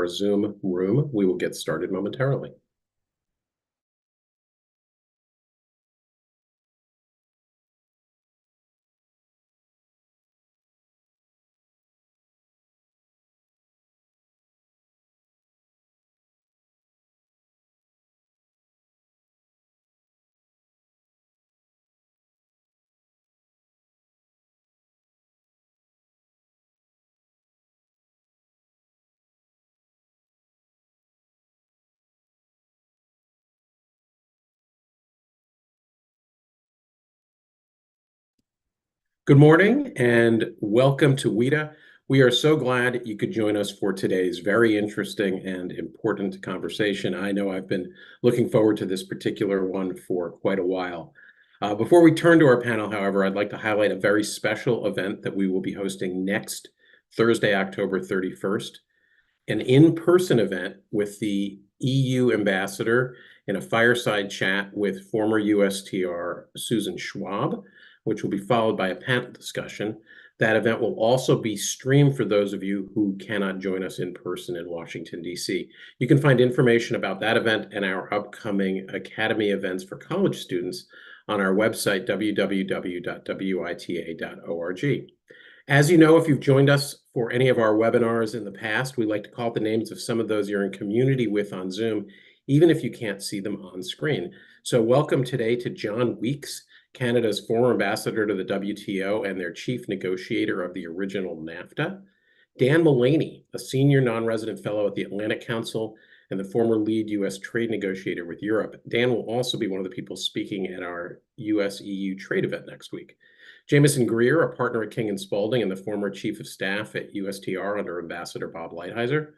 our Zoom room. We will get started momentarily. Good morning and welcome to WITA. We are so glad you could join us for today's very interesting and important conversation. I know I've been looking forward to this particular one for quite a while. Before we turn to our panel, however, I'd like to highlight a very special event that we will be hosting next Thursday, October 31st, an in-person event with the EU ambassador in a fireside chat with former USTR Susan Schwab, which will be followed by a panel discussion. That event will also be streamed for those of you who cannot join us in person in Washington, D.C. You can find information about that event and our upcoming Academy events for college students on our website, www.wita.org. As you know, if you've joined us for any of our webinars in the past, we like to call the names of some of those you're in community with on Zoom, even if you can't see them on screen. So welcome today to John Weeks, Canada's former ambassador to the WTO and their chief negotiator of the original NAFTA. Dan Mullaney, a senior non-resident fellow at the Atlantic Council and the former lead U.S. trade negotiator with Europe. Dan will also be one of the people speaking at our U.S.-EU trade event next week. Jameson Greer, a partner at King & Spalding and the former chief of staff at USTR under Ambassador Bob Lighthizer.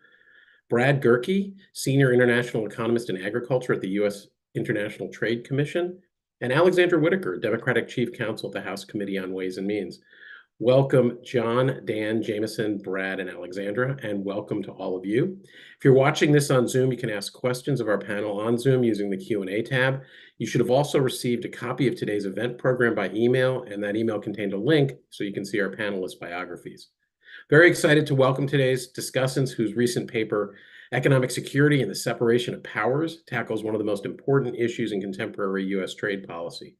Brad Gerke, senior international economist in agriculture at the U.S. International Trade Commission. And Alexandra Whitaker, Democratic Chief Counsel at the House Committee on Ways and Means. Welcome, John, Dan, Jameson, Brad, and Alexandra, and welcome to all of you. If you're watching this on Zoom, you can ask questions of our panel on Zoom using the Q&A tab. You should have also received a copy of today's event program by email, and that email contained a link so you can see our panelists' biographies. Very excited to welcome today's discussants whose recent paper, Economic Security and the Separation of Powers, tackles one of the most important issues in contemporary U.S. trade policy.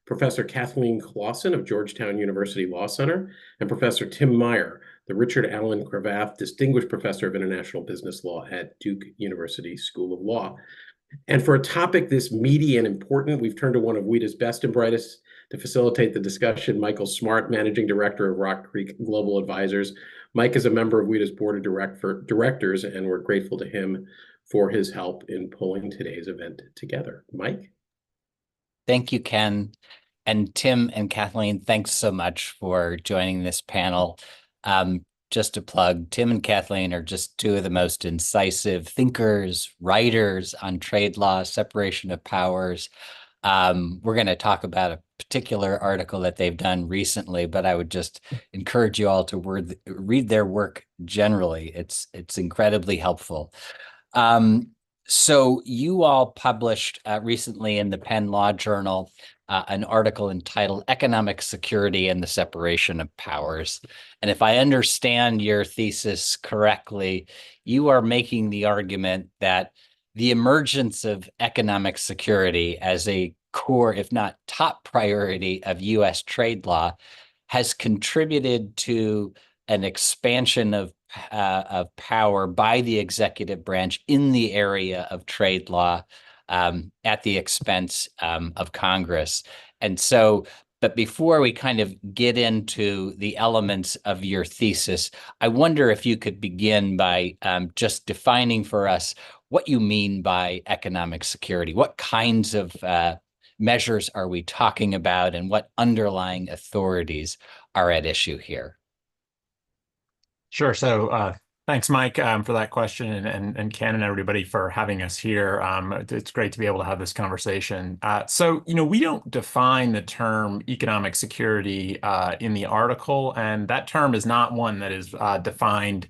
Professor Kathleen Claussen of Georgetown University Law Center, and Professor Tim Meyer, the Richard Allen Cravath Distinguished Professor of International Business Law at Duke University School of Law. And for a topic this meaty and important, we've turned to one of WITA's best and brightest to facilitate the discussion, Michael Smart, Managing Director of Rock Creek Global Advisors. Mike is a member of WITA's board of directors, and we're grateful to him for his help in pulling today's event together. Mike? Thank you, Ken. And Tim and Kathleen, thanks so much for joining this panel. Just to plug, Tim and Kathleen are just two of the most incisive thinkers, writers on trade law, separation of powers. We're going to talk about a particular article that they've done recently, but I would just encourage you all to read their work generally. It's incredibly helpful. So you all published recently in the Penn Law Journal an article entitled Economic Security and the Separation of Powers. And if I understand your thesis correctly, you are making the argument that the emergence of economic security as a core, if not top priority of U.S. trade law has contributed to an expansion of power by the executive branch in the area of trade law at the expense of Congress. And so, but before we kind of get into the elements of your thesis, I wonder if you could begin by just defining for us what you mean by economic security. What kinds of measures are we talking about, and what underlying authorities are at issue here? Sure. So thanks, Mike, for that question, and Ken and everybody for having us here. It's great to be able to have this conversation. So, we don't define the term economic security in the article, and that term is not one that is defined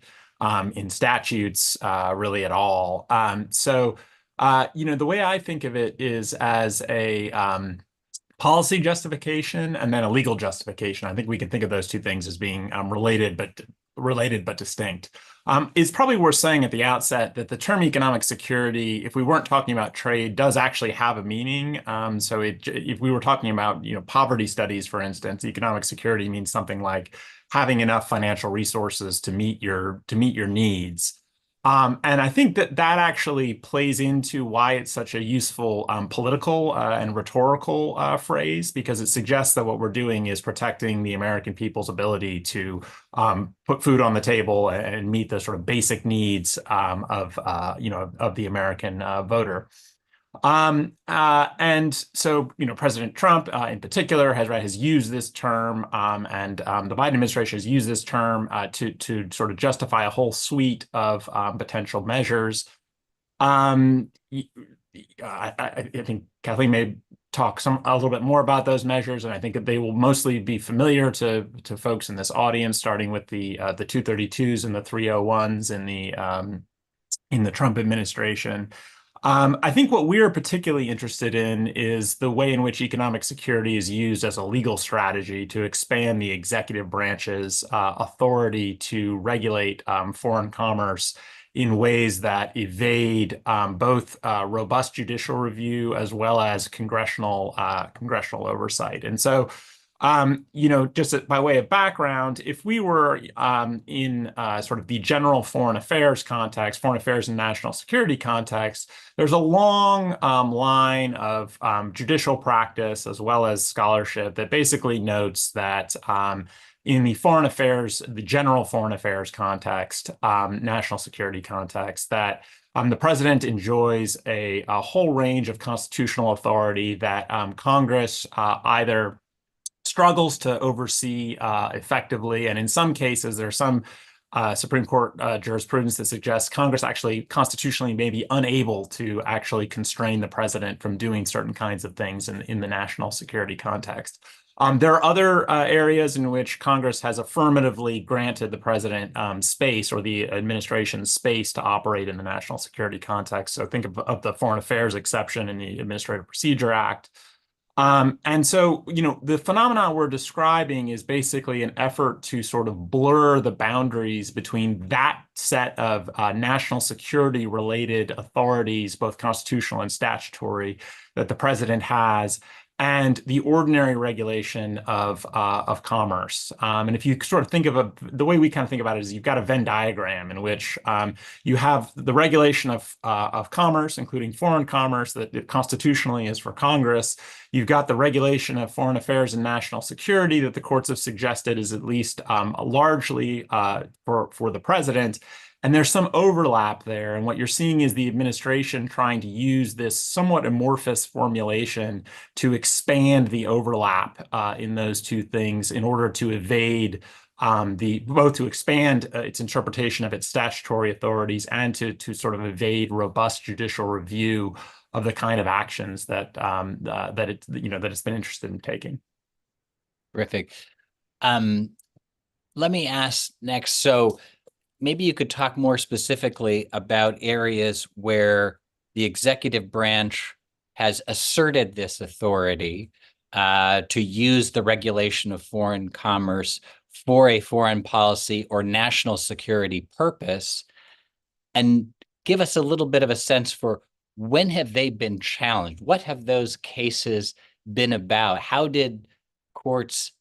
in statutes really at all. So, the way I think of it is as a policy justification and then a legal justification. I think we can think of those two things as being related but distinct. It's probably worth saying at the outset that the term economic security, if we weren't talking about trade, does actually have a meaning. If we were talking about, poverty studies, for instance, economic security means something like having enough financial resources to meet your needs. And I think that actually plays into why it's such a useful political and rhetorical phrase, because it suggests that what we're doing is protecting the American people's ability to put food on the table and meet the sort of basic needs of the American voter. And so, President Trump in particular has used this term, and the Biden administration has used this term to sort of justify a whole suite of potential measures. I think Kathleen may talk a little bit more about those measures, and I think that they will mostly be familiar to folks in this audience, starting with the 232s and the 301s in the Trump administration. I think what we're particularly interested in is the way in which economic security is used as a legal strategy to expand the executive branch's authority to regulate foreign commerce in ways that evade both robust judicial review as well as congressional oversight. And so, just by way of background, if we were in sort of the general foreign affairs context, foreign affairs and national security context, there's a long line of judicial practice as well as scholarship that basically notes that in the general foreign affairs context, national security context, that the president enjoys a whole range of constitutional authority that Congress either struggles to oversee effectively, and in some cases, there's some Supreme Court jurisprudence that suggests Congress actually constitutionally may be unable to actually constrain the president from doing certain kinds of things in the national security context. There are other areas in which Congress has affirmatively granted the president space, or the administration space, to operate in the national security context. So think of the foreign affairs exception in the Administrative Procedure Act. And so, the phenomenon we're describing is basically an effort to sort of blur the boundaries between that set of national security related authorities, both constitutional and statutory, that the president has, and the ordinary regulation of commerce. And if you sort of think of the way we kind of think about it is you've got a Venn diagram in which you have the regulation of commerce, including foreign commerce, that constitutionally is for Congress. You've got the regulation of foreign affairs and national security that the courts have suggested is at least largely for the president. And there's some overlap there. And what you're seeing is the administration trying to use this somewhat amorphous formulation to expand the overlap in those two things in order to evade both to expand its interpretation of its statutory authorities and to sort of evade robust judicial review of the kind of actions that it's been interested in taking. Terrific. Let me ask next. So maybe you could talk more specifically about areas where the executive branch has asserted this authority to use the regulation of foreign commerce for a foreign policy or national security purpose, and give us a little bit of a sense for when have they been challenged? What have those cases been about? How did courts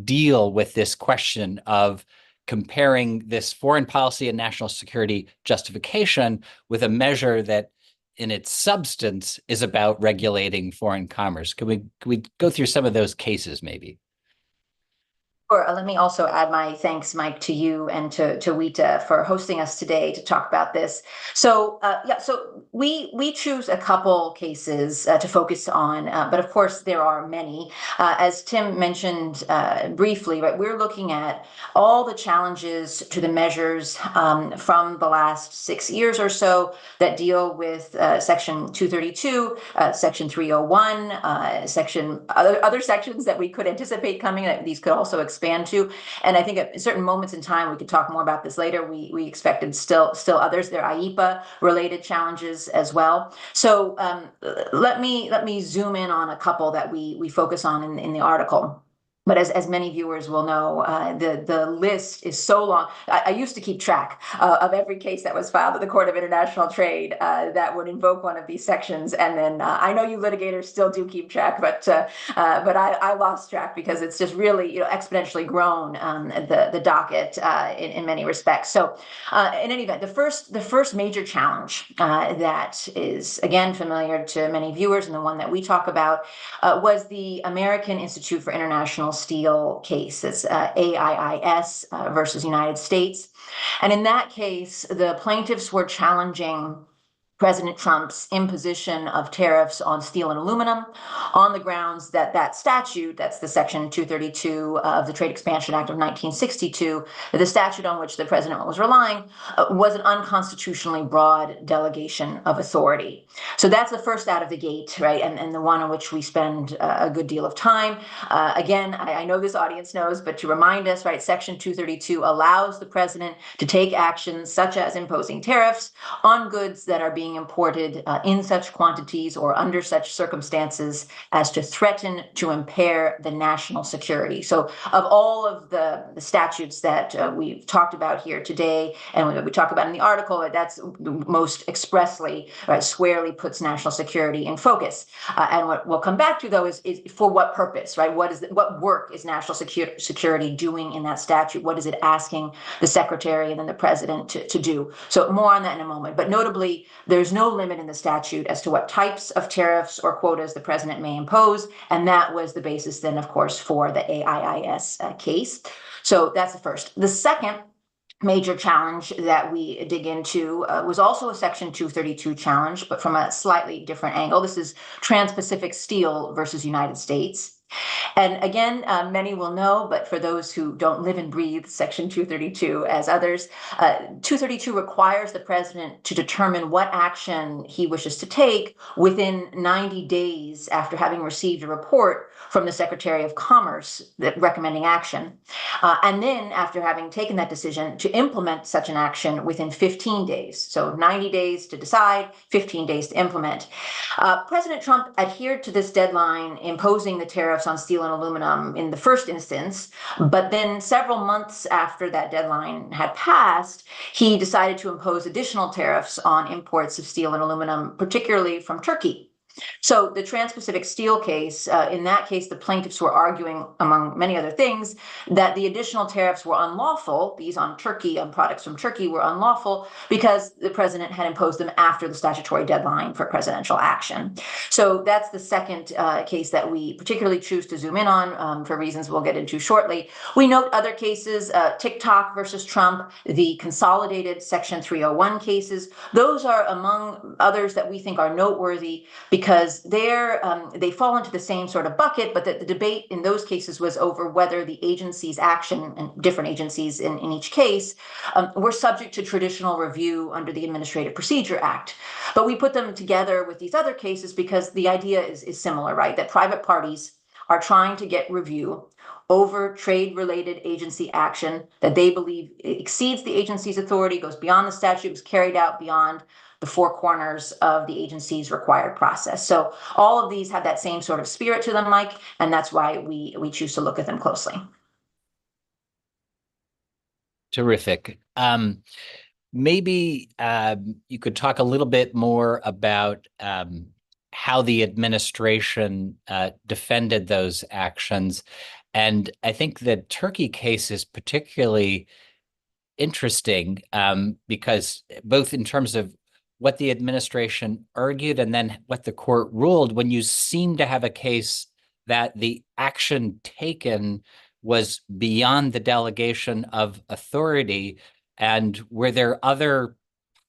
deal with this question of comparing this foreign policy and national security justification with a measure that in its substance is about regulating foreign commerce? Can we go through some of those cases maybe? Sure. Let me also add my thanks, Mike, to you and to WITA for hosting us today to talk about this. So so we choose a couple cases to focus on, but of course there are many. As Tim mentioned briefly, right, we're looking at all the challenges to the measures from the last 6 years or so that deal with Section 232, Section 301, other sections that we could anticipate coming. That these could also expand to. And I think at certain moments in time, we could talk more about this later. We expected still others. There are IEPA related challenges as well. So let me zoom in on a couple that we focus on in the article. But as many viewers will know, the list is so long. I used to keep track of every case that was filed at the Court of International Trade that would invoke one of these sections. And then I know you litigators still do keep track, but I lost track because it's just really exponentially grown the docket in many respects. So in any event, the first major challenge that is again familiar to many viewers, and the one that we talk about, was the American Institute for International Steel case. It's AIIS versus United States. And in that case, the plaintiffs were challenging President Trump's imposition of tariffs on steel and aluminum on the grounds that that statute, that's the Section 232 of the Trade Expansion Act of 1962, the statute on which the president was relying, was an unconstitutionally broad delegation of authority. So that's the first out of the gate, right? And the one on which we spend a good deal of time. Again, I know this audience knows, but to remind us, right, Section 232 allows the president to take actions such as imposing tariffs on goods that are being imported in such quantities or under such circumstances as to threaten to impair the national security. So of all of the statutes that we've talked about here today, and we talk about in the article, that's most expressly, right, squarely puts national security in focus. And what we'll come back to, though, is for what purpose, right? What work is national security doing in that statute? What is it asking the secretary and then the president to do? So more on that in a moment. But notably, there's no limit in the statute as to what types of tariffs or quotas the president may impose. And that was the basis then, of course, for the AIIS case. So that's the first. The second major challenge that we dig into was also a Section 232 challenge, but from a slightly different angle. This is Trans-Pacific Steel versus United States. And again, many will know, but for those who don't live and breathe Section 232 as others, 232 requires the president to determine what action he wishes to take within 90 days after having received a report from the Secretary of Commerce recommending action. And then after having taken that decision, to implement such an action within 15 days. So 90 days to decide, 15 days to implement. President Trump adhered to this deadline, imposing the tariffs on steel and aluminum in the first instance, but then several months after that deadline had passed, he decided to impose additional tariffs on imports of steel and aluminum, particularly from Turkey. So the Trans-Pacific Steel case, in that case, the plaintiffs were arguing, among many other things, that the additional tariffs were unlawful. These on Turkey, on products from Turkey, were unlawful because the president had imposed them after the statutory deadline for presidential action. So that's the second case that we particularly choose to zoom in on for reasons we'll get into shortly. We note other cases, TikTok versus Trump, the consolidated Section 301 cases. Those are among others that we think are noteworthy because they fall into the same sort of bucket, but the debate in those cases was over whether the agency's action, and different agencies in each case, were subject to traditional review under the Administrative Procedure Act. But we put them together with these other cases because the idea is similar, right? That private parties are trying to get review over trade-related agency action that they believe exceeds the agency's authority, goes beyond the statute, was carried out beyond the four corners of the agency's required process. So all of these have that same sort of spirit to them, Mike, and that's why we choose to look at them closely. Terrific. Maybe you could talk a little bit more about how the administration defended those actions. And I think the Turkey case is particularly interesting because both in terms of what the administration argued and then what the court ruled, when you seem to have a case that the action taken was beyond the delegation of authority, and were there other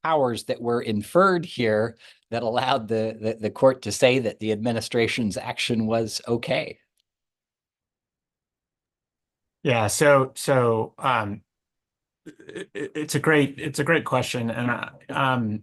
powers that were inferred here that allowed the court to say that the administration's action was okay? Yeah, so it's a great question, and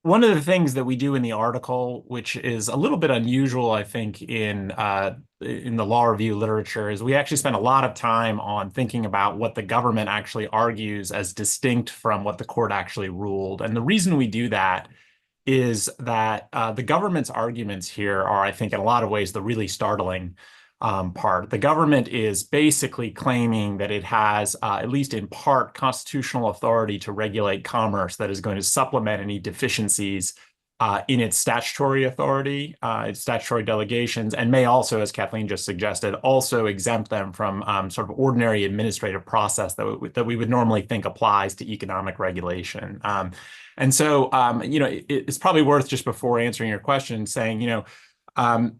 one of the things that we do in the article, which is a little bit unusual, I think, in the law review literature, is we actually spend a lot of time on thinking about what the government actually argues as distinct from what the court actually ruled. And the reason we do that is that the government's arguments here are, I think, in a lot of ways, the really startling part. The government is basically claiming that it has, at least in part, constitutional authority to regulate commerce that is going to supplement any deficiencies in its statutory authority, its statutory delegations, and may also, as Kathleen just suggested, also exempt them from sort of ordinary administrative process that we would normally think applies to economic regulation. And so, it's probably worth, just before answering your question, saying,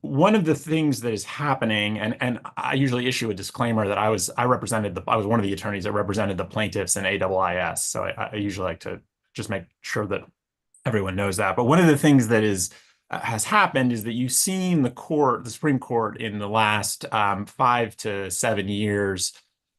one of the things that is happening, and I usually issue a disclaimer that I was one of the attorneys that represented the plaintiffs in AIIS, so I usually like to just make sure that everyone knows that. But one of the things that has happened is that you've seen the Supreme Court in the last 5 to 7 years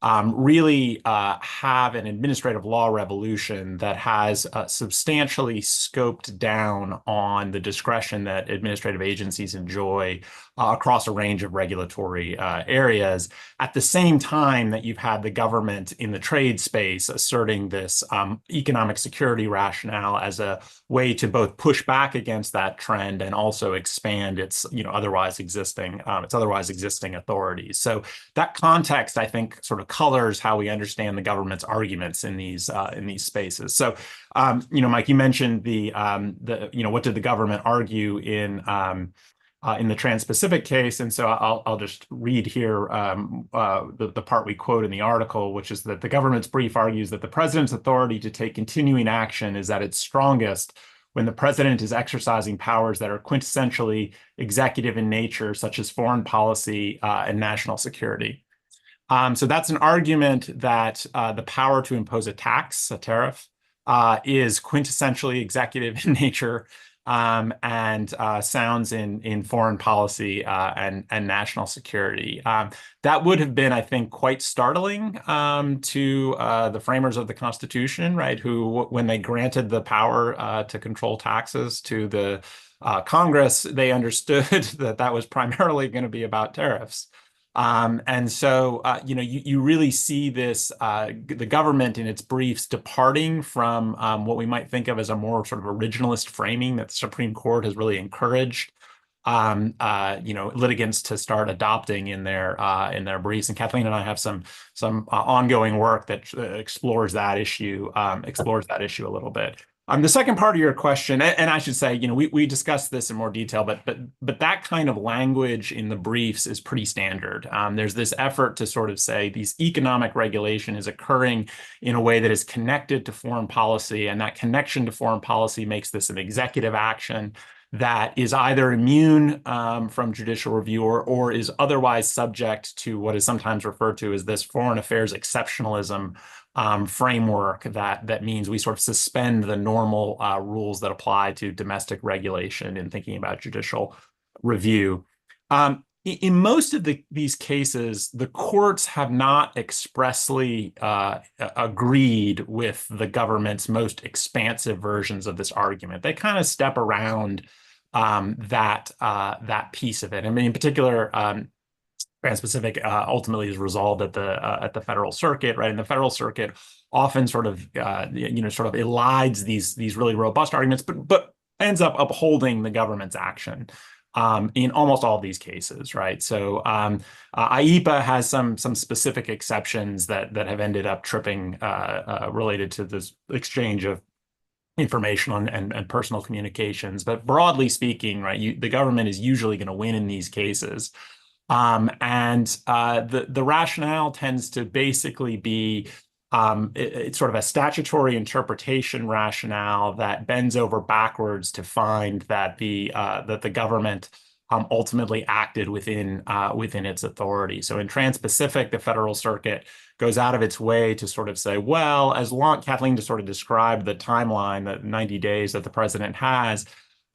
really have an administrative law revolution that has substantially scoped down on the discretion that administrative agencies enjoy across a range of regulatory areas, at the same time that you've had the government in the trade space asserting this economic security rationale as a way to both push back against that trend and also expand its otherwise existing authorities. So that context, I think, sort of colors how we understand the government's arguments in these spaces. So, Mike, you mentioned what did the government argue in the Trans-Pacific case, and so I'll just read here the part we quote in the article, which is that the government's brief argues that the president's authority to take continuing action is at its strongest when the president is exercising powers that are quintessentially executive in nature, such as foreign policy and national security. So that's an argument that the power to impose a tax, a tariff, is quintessentially executive in nature and sounds in foreign policy and national security. That would have been, I think, quite startling to the framers of the Constitution, right? Who, when they granted the power to control taxes to the Congress, they understood that that was primarily going to be about tariffs. And so, you really see this, the government in its briefs departing from what we might think of as a more sort of originalist framing that the Supreme Court has really encouraged, litigants to start adopting in their briefs. And Kathleen and I have some ongoing work that explores that issue a little bit. The second part of your question, and I should say, we discussed this in more detail, but that kind of language in the briefs is pretty standard. There's this effort to sort of say these economic regulation is occurring in a way that is connected to foreign policy, and that connection to foreign policy makes this an executive action that is either immune from judicial review or is otherwise subject to what is sometimes referred to as this foreign affairs exceptionalism framework that means we sort of suspend the normal rules that apply to domestic regulation in thinking about judicial review. In most of these cases, the courts have not expressly agreed with the government's most expansive versions of this argument. They kind of step around that piece of it. I mean, in particular, Trans-Pacific ultimately is resolved at the federal circuit, right? And the federal circuit often sort of elides these really robust arguments, but ends up upholding the government's action in almost all of these cases, right? So IEPA has some specific exceptions that have ended up tripping related to this exchange of information and personal communications. But broadly speaking, right, the government is usually going to win in these cases. The rationale tends to basically be it's sort of a statutory interpretation rationale that bends over backwards to find that the government ultimately acted within its authority. So in Trans-Pacific, the federal circuit goes out of its way to sort of say, well, as long Kathleen just sort of described the timeline, the 90 days that the president has.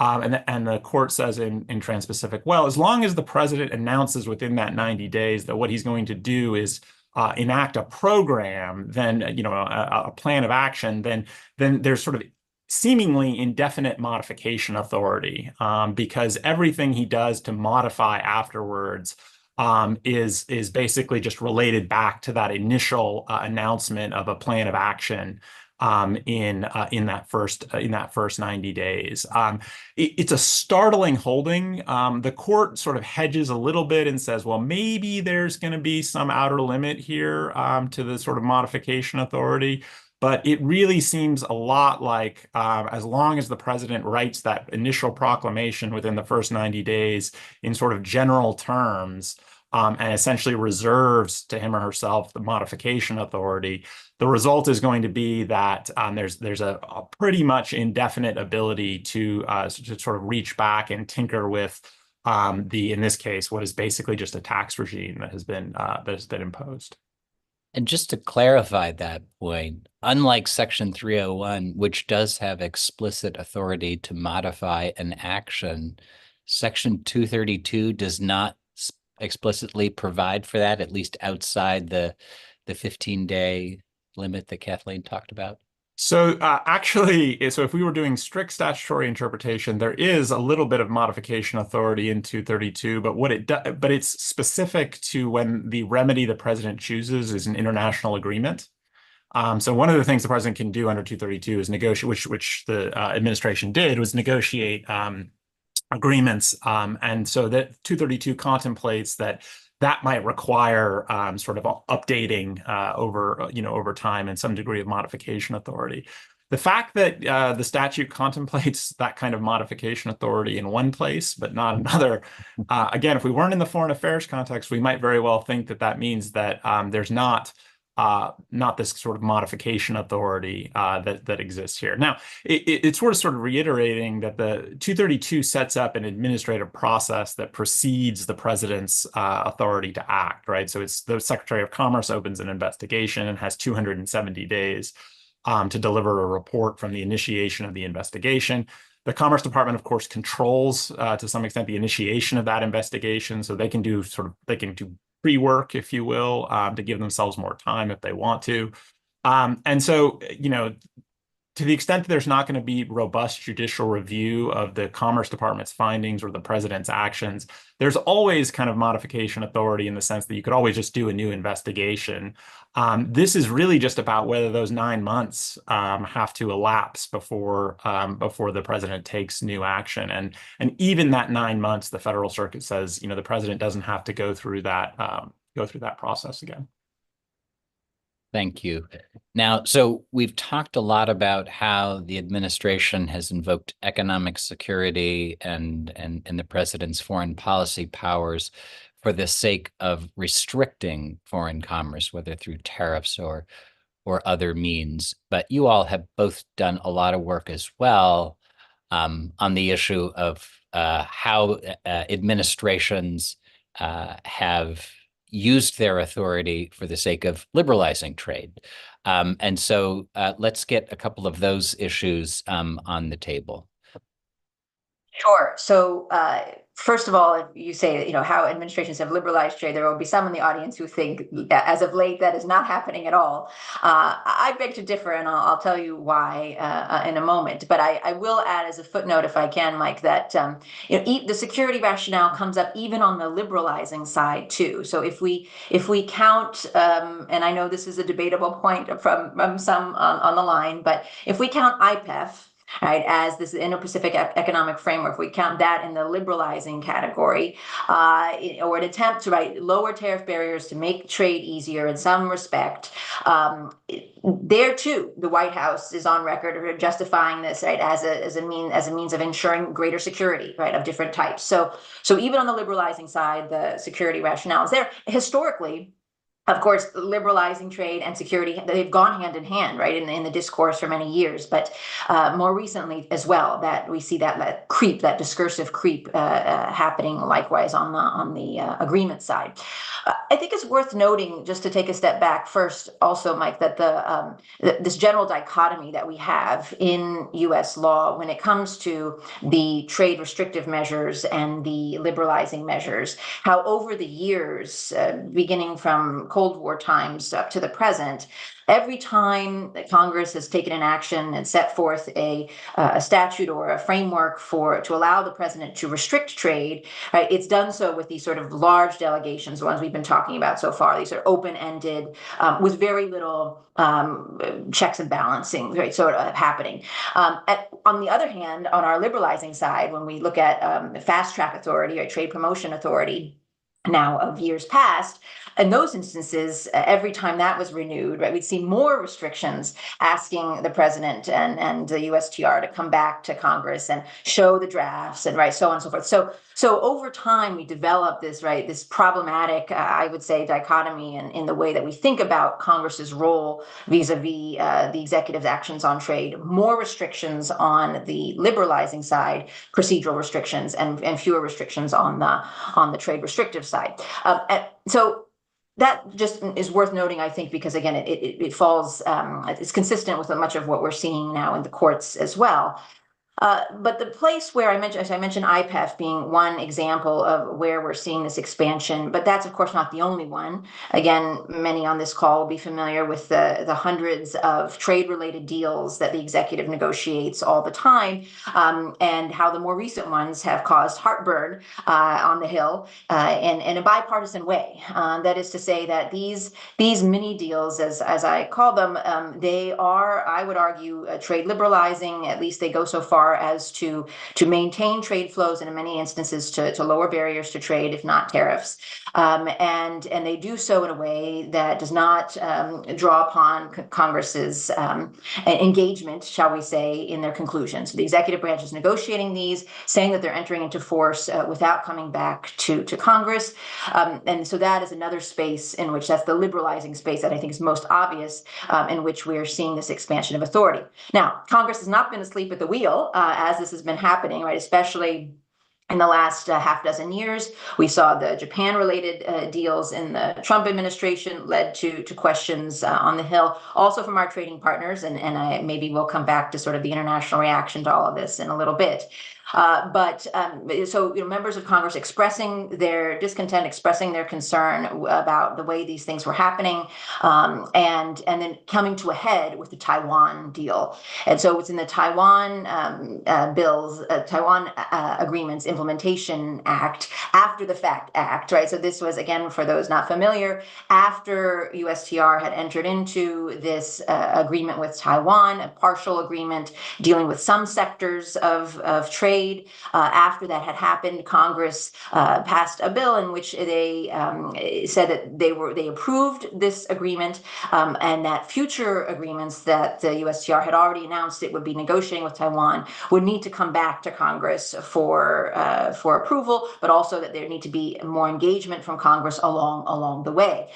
And the court says in Trans-Pacific, well, as long as the president announces within that 90 days that what he's going to do is enact a program, then, a plan of action, then there's sort of seemingly indefinite modification authority because everything he does to modify afterwards is basically just related back to that initial announcement of a plan of action. in that first 90 days. It's a startling holding. The court sort of hedges a little bit and says, well, maybe there's going to be some outer limit here to the sort of modification authority. But it really seems a lot like as long as the president writes that initial proclamation within the first 90 days in sort of general terms, and essentially reserves to him or herself the modification authority, the result is going to be that there's a pretty much indefinite ability to sort of reach back and tinker with in this case, what is basically just a tax regime that has been imposed. And just to clarify that point, unlike Section 301, which does have explicit authority to modify an action, Section 232 does not explicitly provide for that, at least outside the 15-day limit that Kathleen talked about. So actually, so if we were doing strict statutory interpretation, there is a little bit of modification authority in 232, but it's specific to when the remedy the president chooses is an international agreement. So one of the things the president can do under 232 is negotiate, which the administration did, was negotiate agreements. And so that 232 contemplates that might require sort of updating over time and some degree of modification authority. The fact that the statute contemplates that kind of modification authority in one place, but not another, again, if we weren't in the foreign affairs context, we might very well think that means that there's not this sort of modification authority that exists here. Now, it's sort of reiterating that the 232 sets up an administrative process that precedes the president's authority to act, right? So it's the Secretary of Commerce opens an investigation and has 270 days to deliver a report from the initiation of the investigation. The Commerce Department, of course, controls to some extent the initiation of that investigation, so they can do pre-work, if you will, to give themselves more time if they want to. And so, to the extent that there's not going to be robust judicial review of the Commerce Department's findings or the president's actions, there's always kind of modification authority in the sense that you could always just do a new investigation. This is really just about whether those 9 months have to elapse before the president takes new action. And even that 9 months, the Federal Circuit says, the president doesn't have to go through that process again. Thank you. Now, so we've talked a lot about how the administration has invoked economic security and the president's foreign policy powers for the sake of restricting foreign commerce, whether through tariffs or other means. But you all have both done a lot of work as well on the issue of how administrations have used their authority for the sake of liberalizing trade. And so let's get a couple of those issues on the table. Sure. So first of all, if you say, how administrations have liberalized trade, there will be some in the audience who think that as of late that is not happening at all. I beg to differ, and I'll tell you why in a moment. But I will add as a footnote, if I can, Mike, that the security rationale comes up even on the liberalizing side too. So if we count, and I know this is a debatable point from some on the line, but if we count IPEF, right, as this Indo-Pacific Economic Framework, we count that in the liberalizing category, or an attempt to lower tariff barriers to make trade easier in some respect. There too, the White House is on record justifying this, right, as a means of ensuring greater security, right, of different types. So even on the liberalizing side, the security rationale is there. Historically, of course, liberalizing trade and security, they've gone hand in hand, right, in the discourse for many years. But more recently as well, that we see that discursive creep happening likewise on the agreement side. I think it's worth noting, just to take a step back first, also, Mike, that this general dichotomy that we have in U.S. law when it comes to the trade restrictive measures and the liberalizing measures, how over the years, beginning from Cold War times up to the present, every time that Congress has taken an action and set forth a statute or a framework to allow the president to restrict trade, right, it's done so with these sort of large delegations, the ones we've been talking about so far. These are open-ended, with very little checks and balancing, right, sort of happening. On the other hand, on our liberalizing side, when we look at fast track authority or trade promotion authority, now of years past, in those instances, every time that was renewed, right, we'd see more restrictions asking the president and the USTR to come back to Congress and show the drafts and right, so on and so forth. So over time, we developed this, right, this problematic, I would say, dichotomy in the way that we think about Congress's role vis-a-vis the executive's actions on trade. More restrictions on the liberalizing side, procedural restrictions, and fewer restrictions on the trade restrictive side. So that just is worth noting, I think, because again, it falls, it's consistent with much of what we're seeing now in the courts as well. But the place where as I mentioned IPEF being one example of where we're seeing this expansion, but that's of course not the only one. Again, many on this call will be familiar with the hundreds of trade-related deals that the executive negotiates all the time, and how the more recent ones have caused heartburn on the Hill in a bipartisan way. That is to say that these mini deals, as I call them, they are, I would argue, trade liberalizing. At least they go so far as to maintain trade flows and in many instances to lower barriers to trade, if not tariffs. And they do so in a way that does not draw upon Congress's engagement, shall we say, in their conclusions. The executive branch is negotiating these, saying that they're entering into force without coming back to Congress. And so that is another space in which, that's the liberalizing space that I think is most obvious, in which we are seeing this expansion of authority. Now, Congress has not been asleep at the wheel as this has been happening, right? Especially in the last half dozen years. We saw the Japan-related deals in the Trump administration led to questions on the Hill, also from our trading partners, and maybe we'll come back to sort of the international reaction to all of this in a little bit. So members of Congress expressing their discontent, expressing their concern about the way these things were happening, and then coming to a head with the Taiwan deal. And so it's in the Taiwan bills, Taiwan Agreements Implementation Act, after the fact act, right? So this was, again, for those not familiar, after USTR had entered into this agreement with Taiwan, a partial agreement dealing with some sectors of trade. After that had happened, Congress passed a bill in which they said that they approved this agreement, and that future agreements that the USTR had already announced it would be negotiating with Taiwan would need to come back to Congress for approval, but also that there need to be more engagement from Congress along the way.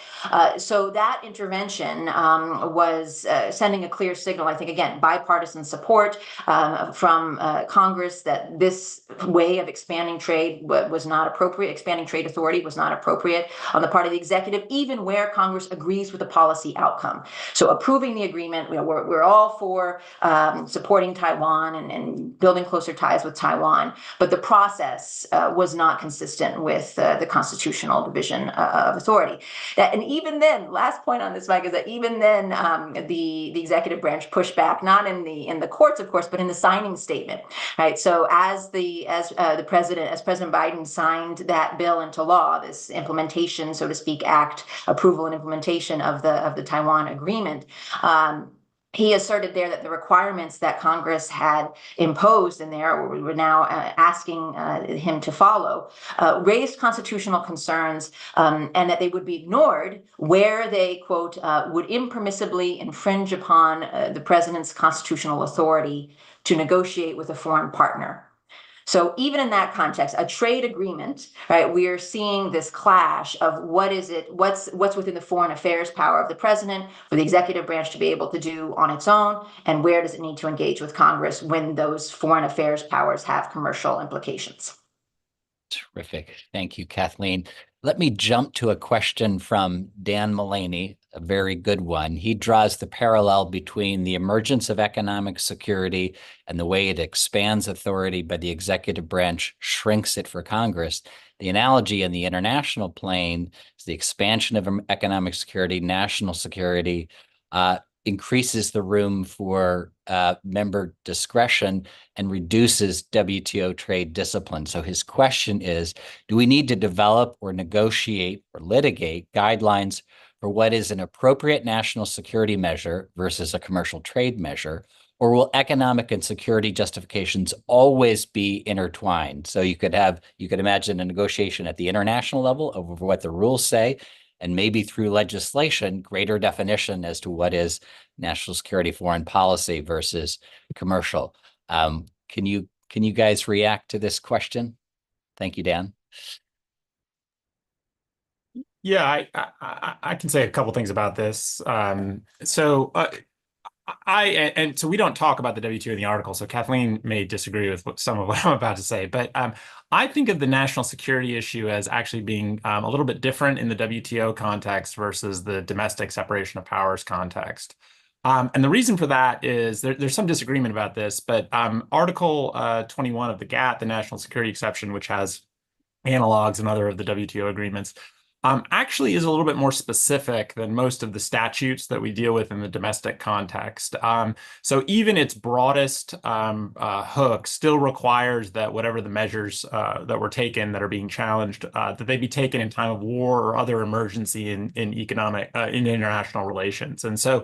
So that intervention was sending a clear signal, I think, again, bipartisan support from Congress that this way of expanding trade was not appropriate, expanding trade authority was not appropriate on the part of the executive, even where Congress agrees with the policy outcome. So approving the agreement, we're all for supporting Taiwan and building closer ties with Taiwan, but the process was not consistent with the constitutional division of authority. And even then, last point on this, Mike, is that even then the executive branch pushed back, not in the courts, of course, but in the signing statement, right? So as President Biden signed that bill into law, this implementation, so to speak, act, approval and implementation of the Taiwan agreement, he asserted there that the requirements that Congress had imposed in there, or we were now asking him to follow, raised constitutional concerns, and that they would be ignored where they, quote, would impermissibly infringe upon the president's constitutional authority to negotiate with a foreign partner. So even in that context, a trade agreement, right, we are seeing this clash of what's within the foreign affairs power of the president for the executive branch to be able to do on its own, and where does it need to engage with Congress when those foreign affairs powers have commercial implications. Terrific. Thank you, Kathleen. Let me jump to a question from Dan Mullaney, a very good one. He draws the parallel between the emergence of economic security and the way it expands authority, but the executive branch shrinks it for Congress. The analogy in the international plane is the expansion of economic security, national security, increases the room for member discretion and reduces WTO trade discipline. So his question is, do we need to develop or negotiate or litigate guidelines for what is an appropriate national security measure versus a commercial trade measure? Or will economic and security justifications always be intertwined? So you could imagine a negotiation at the international level over what the rules say, and maybe through legislation, greater definition as to what is national security foreign policy versus commercial. Can you guys react to this question? Thank you, Dan. Yeah, I can say a couple things about this. So we don't talk about the WTO in the article, so Kathleen may disagree with some of what I'm about to say, but I think of the national security issue as actually being a little bit different in the WTO context versus the domestic separation of powers context. And the reason for that is there's some disagreement about this, but Article 21 of the GATT, the national security exception, which has analogs in other of the WTO agreements, actually is a little bit more specific than most of the statutes that we deal with in the domestic context. So even its broadest hook still requires that whatever the measures that were taken that are being challenged, that they be taken in time of war or other emergency in international relations. And so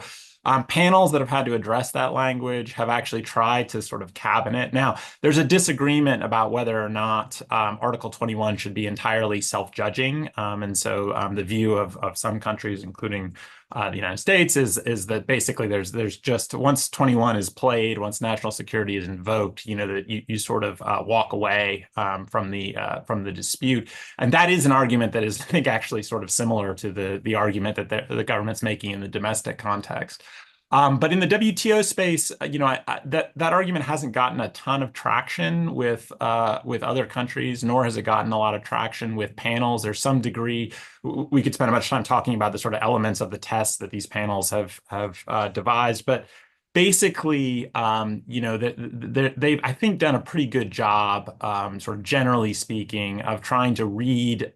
panels that have had to address that language have actually tried to sort of cabin it. Now, there's a disagreement about whether or not Article 21 should be entirely self-judging. And so the view of some countries, including the United States, is that basically there's just, once 21 is played, once national security is invoked, that you sort of walk away from the dispute. And that is an argument that is, I think, actually sort of similar to the argument that the government's making in the domestic context. But in the WTO space, that argument hasn't gotten a ton of traction with other countries, nor has it gotten a lot of traction with panels. There's some degree, we could spend much time talking about the sort of elements of the tests that these panels have devised, but basically, they've, I think, done a pretty good job, sort of generally speaking, of trying to read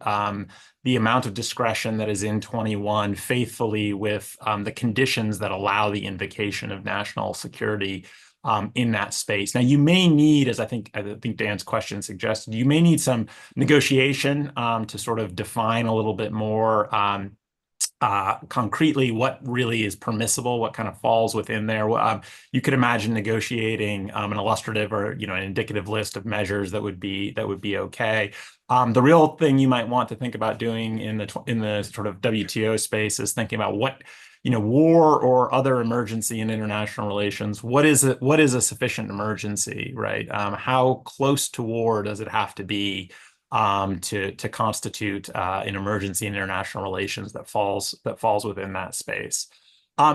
the amount of discretion that is in 21 faithfully with the conditions that allow the invocation of national security in that space. Now, you may need, as I think Dan's question suggested, you may need some negotiation to sort of define a little bit more concretely what really is permissible, what kind of falls within there. You could imagine negotiating an illustrative or an indicative list of measures that would be okay. The real thing you might want to think about doing in the sort of WTO space is thinking about what war or other emergency in international relations. What is a sufficient emergency, right? How close to war does it have to be to constitute an emergency in international relations that falls within that space.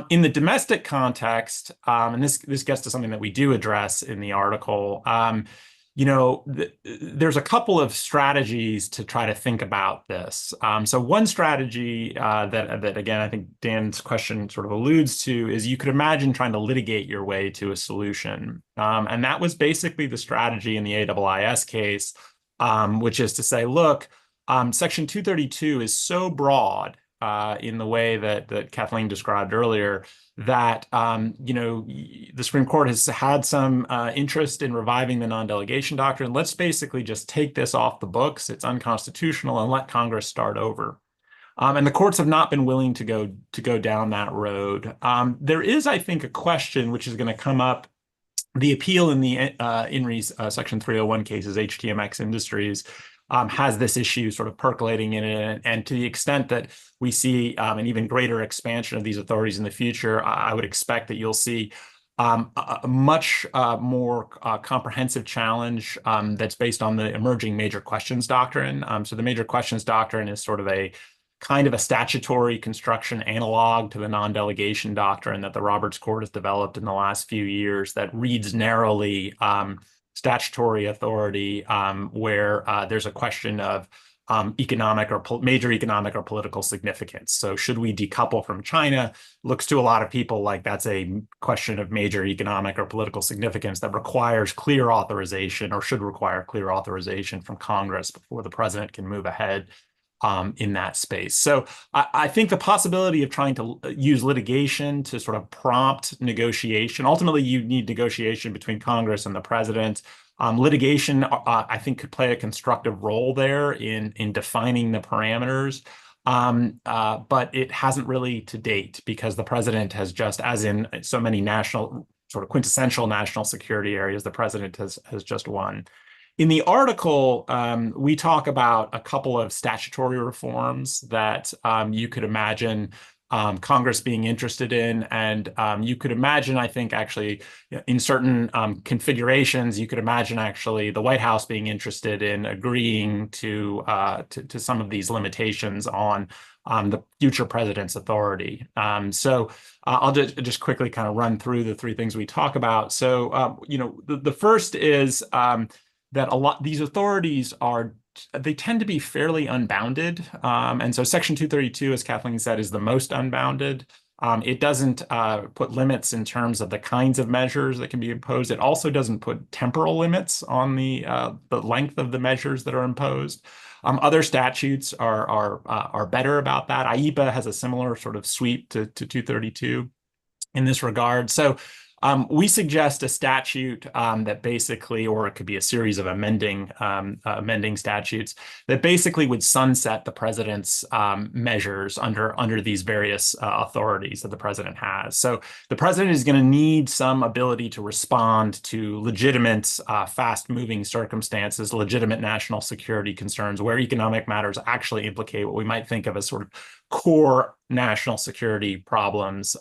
In the domestic context, and this gets to something that we do address in the article, there's a couple of strategies to try to think about this. So one strategy that again, I think Dan's question sort of alludes to is you could imagine trying to litigate your way to a solution. And that was basically the strategy in the AIIS case, which is to say, look, Section 232 is so broad in the way that Kathleen described earlier that the Supreme Court has had some interest in reviving the non-delegation doctrine. Let's basically just take this off the books. It's unconstitutional, and let Congress start over. And the courts have not been willing to go down that road. There is, I think, a question which is going to come up. The appeal in the INRI's Section 301 cases, HTMX Industries, has this issue sort of percolating in it. And to the extent that we see an even greater expansion of these authorities in the future, I would expect that you'll see a much more comprehensive challenge that's based on the emerging major questions doctrine. So the major questions doctrine is sort of a kind of a statutory construction analog to the non-delegation doctrine that the Roberts Court has developed in the last few years that reads narrowly statutory authority where there's a question of economic or major economic or political significance. So should we decouple from China? Looks to a lot of people like that's a question of major economic or political significance that requires clear authorization, or should require clear authorization from Congress before the president can move ahead in that space. So I think the possibility of trying to use litigation to sort of prompt negotiation, ultimately you need negotiation between Congress and the president. Litigation, I think, could play a constructive role there in defining the parameters. But it hasn't really to date, because the president has just, as in so many national, sort of quintessential national security areas, the president has just won. In the article, we talk about a couple of statutory reforms that you could imagine Congress being interested in. And you could imagine, I think, actually, in certain configurations, you could imagine actually the White House being interested in agreeing to some of these limitations on the future president's authority. So I'll just quickly kind of run through the three things we talk about. So, the first is that these authorities they tend to be fairly unbounded. And so Section 232, as Kathleen said, is the most unbounded. It doesn't put limits in terms of the kinds of measures that can be imposed. It also doesn't put temporal limits on the length of the measures that are imposed. Other statutes are better about that. IEPA has a similar sort of sweep to 232 in this regard. So we suggest a statute that basically, or it could be a series of amending statutes that basically would sunset the president's measures under these various authorities that the president has. So the president is going to need some ability to respond to legitimate, fast-moving circumstances, legitimate national security concerns, where economic matters actually implicate what we might think of as sort of core national security problems.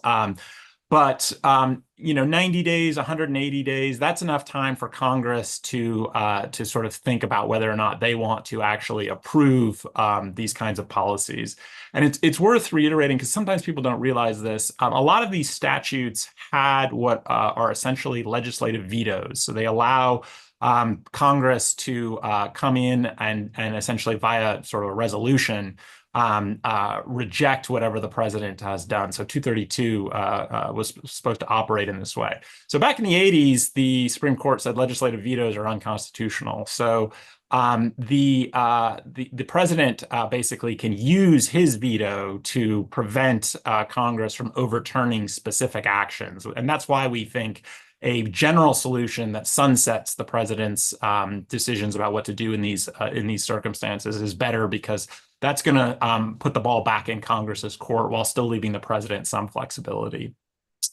But 90 days, 180 days, that's enough time for Congress to sort of think about whether or not they want to actually approve these kinds of policies. And it's worth reiterating, because sometimes people don't realize this. A lot of these statutes had what are essentially legislative vetoes. So they allow Congress to come in and essentially via sort of a resolution reject whatever the president has done. So 232 was supposed to operate in this way. So back in the 80s, the Supreme Court said legislative vetoes are unconstitutional. So the president basically can use his veto to prevent Congress from overturning specific actions. And that's why we think a general solution that sunsets the president's decisions about what to do in these circumstances is better, because that's going to put the ball back in Congress's court while still leaving the president some flexibility.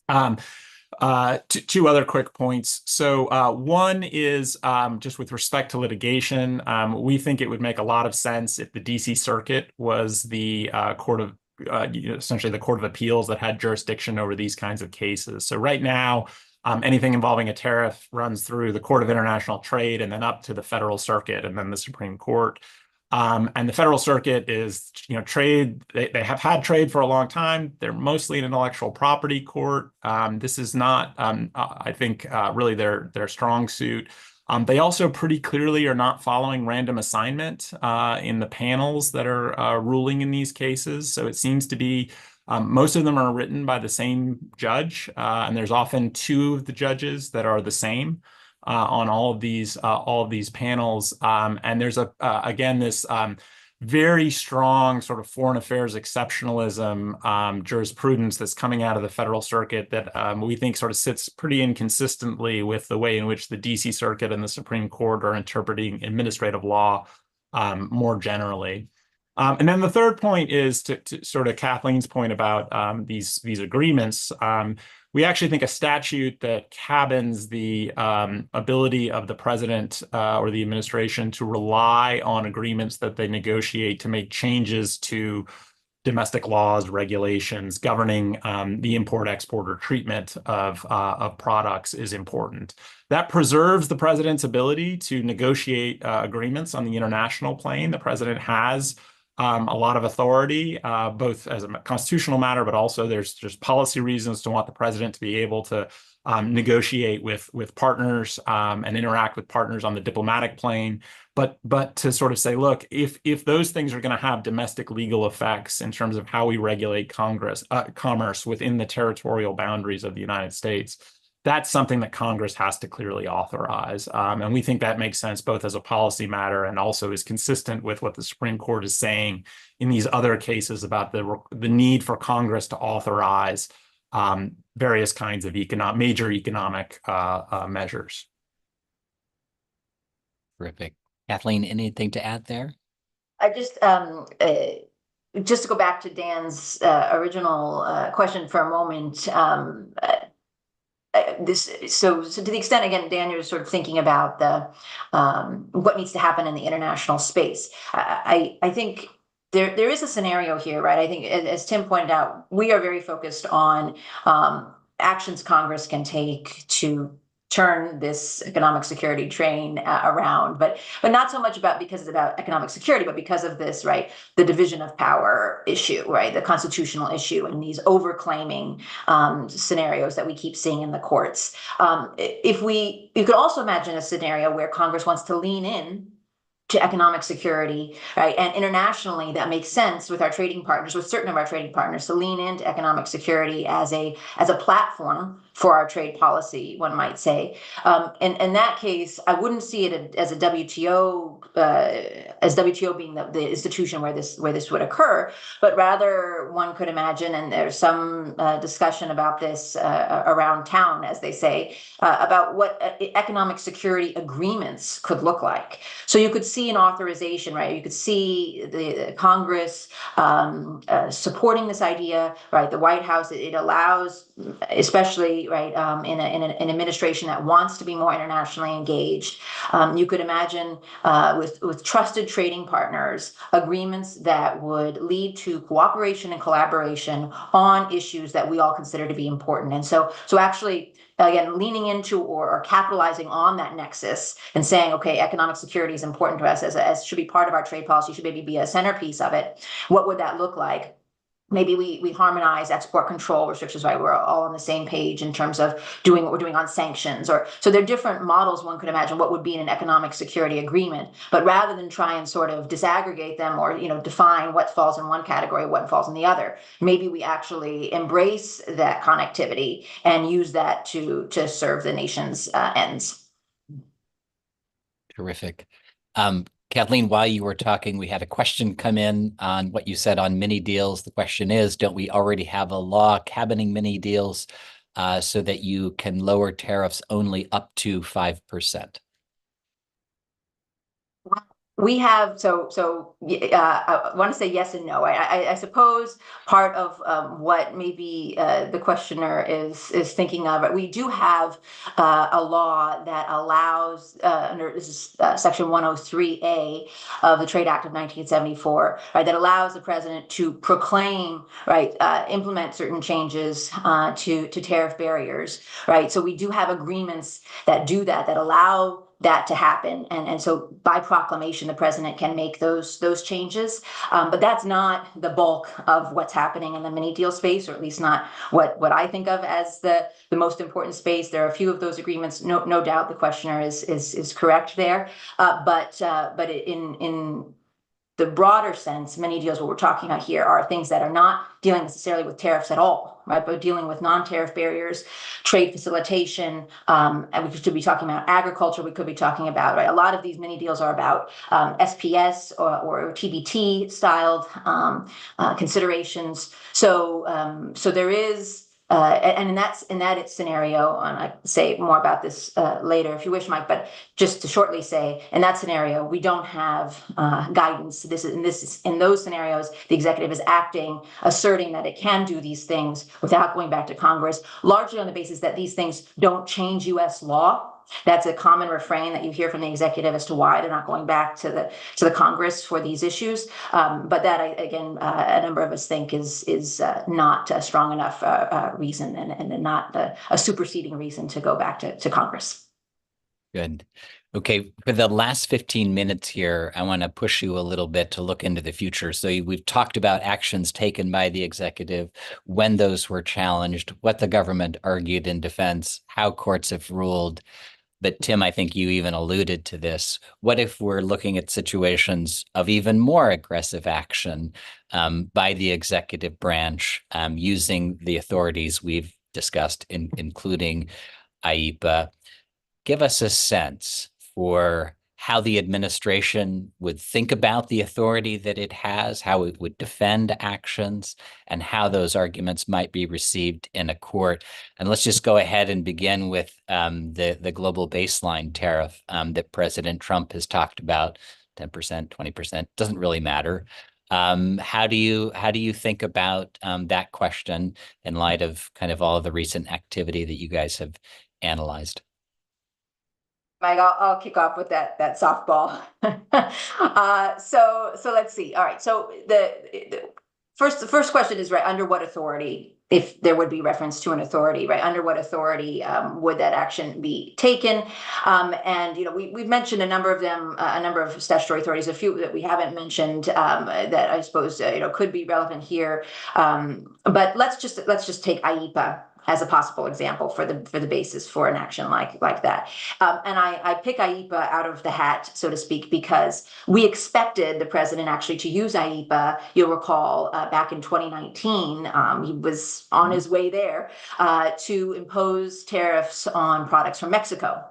Two other quick points. So one is just with respect to litigation, we think it would make a lot of sense if the DC Circuit was the court of essentially the Court of Appeals that had jurisdiction over these kinds of cases. So right now, anything involving a tariff runs through the Court of International Trade and then up to the Federal Circuit and then the Supreme Court. And the Federal Circuit is, trade. They have had trade for a long time. They're mostly an intellectual property court. This is not, I think, really their strong suit. They also pretty clearly are not following random assignment in the panels that are ruling in these cases. So it seems to be most of them are written by the same judge, and there's often two of the judges that are the same on all of these panels. And there's again this very strong sort of foreign affairs exceptionalism jurisprudence that's coming out of the Federal Circuit that we think sort of sits pretty inconsistently with the way in which the DC Circuit and the Supreme Court are interpreting administrative law more generally. And then the third point is to sort of Kathleen's point about these agreements. We actually think a statute that cabins the ability of the president or the administration to rely on agreements that they negotiate to make changes to domestic laws, regulations governing the import, export, or treatment of products is important. That preserves the president's ability to negotiate agreements on the international plane. The president has a lot of authority, both as a constitutional matter, but also there's policy reasons to want the president to be able to negotiate with partners and interact with partners on the diplomatic plane. But to sort of say, look, if those things are going to have domestic legal effects in terms of how we regulate commerce within the territorial boundaries of the United States, that's something that Congress has to clearly authorize. And we think that makes sense both as a policy matter and also is consistent with what the Supreme Court is saying in these other cases about the need for Congress to authorize various kinds of major economic measures. Terrific. Kathleen, anything to add there? I just to go back to Dan's original question for a moment. So to the extent, again, Dan, you're sort of thinking about the what needs to happen in the international space. I think there is a scenario here, right? I think, as Tim pointed out, we are very focused on actions Congress can take to turn this economic security train around, but not so much because it's about economic security, but because of this, right? The division of power issue, right? The constitutional issue and these overclaiming scenarios that we keep seeing in the courts. You could also imagine a scenario where Congress wants to lean in to economic security, right? And internationally, that makes sense with our trading partners, with certain of our trading partners, to lean into economic security as a platform for our trade policy, one might say. In that case, I wouldn't see it as a WTO, as WTO being the institution where this would occur, but rather one could imagine, and there's some discussion about this around town, as they say, about what economic security agreements could look like. So you could see an authorization, right? You could see the Congress supporting this idea, right? The White House, it allows, especially, right, in an administration that wants to be more internationally engaged. You could imagine with trusted trading partners, agreements that would lead to cooperation and collaboration on issues that we all consider to be important. And so actually, again, leaning into or capitalizing on that nexus and saying, okay, economic security is important to us as should be part of our trade policy, should maybe be a centerpiece of it. What would that look like? Maybe we harmonize export control restrictions, right? We're all on the same page in terms of doing what we're doing on sanctions. So there are different models one could imagine what would be in an economic security agreement. But rather than try and sort of disaggregate them or define what falls in one category, what falls in the other, maybe we actually embrace that connectivity and use that to serve the nation's ends. Terrific. Kathleen, while you were talking, we had a question come in on what you said on mini deals. The question is, don't we already have a law cabining mini deals so that you can lower tariffs only up to 5%? We have, I want to say yes and no. I suppose part of what maybe the questioner is thinking of, we do have a law that allows, under this is Section 103A of the Trade Act of 1974, right, that allows the president to proclaim, right, implement certain changes to tariff barriers, right? So we do have agreements that do that allow that to happen, and so by proclamation the president can make those changes, but that's not the bulk of what's happening in the mini deal space, or at least not what I think of as the most important space. There are a few of those agreements, no doubt the questioner is correct there, but in the broader sense, many deals, what we're talking about here are things that are not dealing necessarily with tariffs at all, right? But dealing with non-tariff barriers, trade facilitation, and we could be talking about agriculture, we could be talking about, right? A lot of these mini deals are about SPS or TBT styled considerations. So there is, and in that scenario, and I can say more about this later if you wish, Mike, but just to shortly say, in that scenario, we don't have guidance. In those scenarios, the executive is acting, asserting that it can do these things without going back to Congress, largely on the basis that these things don't change U.S. law. That's a common refrain that you hear from the executive as to why they're not going back to the Congress for these issues. But that, again, a number of us think is not a strong enough reason and not a superseding reason to go back to Congress. Good. Okay, for the last 15 minutes here, I want to push you a little bit to look into the future. So we've talked about actions taken by the executive, when those were challenged, what the government argued in defense, how courts have ruled. But Tim, I think you even alluded to this. What if we're looking at situations of even more aggressive action by the executive branch using the authorities we've discussed, including IEPA? Give us a sense for how the administration would think about the authority that it has, how it would defend actions, and how those arguments might be received in a court. And let's just go ahead and begin with the global baseline tariff that President Trump has talked about. 10%, 20%, doesn't really matter. How do you think about that question in light of kind of all of the recent activity that you guys have analyzed? Mike, I'll kick off with that softball. So let's see. All right. So the first question is, right, under what authority, if there would be reference to an authority, right? Under what authority would that action be taken? And we've mentioned a number of them, a number of statutory authorities, a few that we haven't mentioned that I suppose could be relevant here. But let's just take IEPA as a possible example for the basis for an action like that. And I pick IEPA out of the hat, so to speak, because we expected the president actually to use IEPA. You'll recall back in 2019, he was on his way there to impose tariffs on products from Mexico.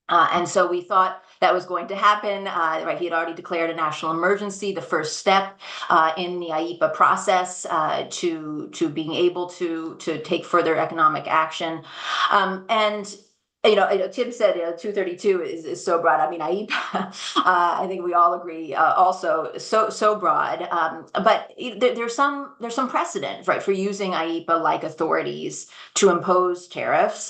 And so we thought that was going to happen, right? He had already declared a national emergency, the first step in the IEPA process to being able to take further economic action. And Tim said 232 is so broad. I mean, IEPA, I think we all agree, also so broad. But there's some precedent, right, for using IEPA like authorities to impose tariffs.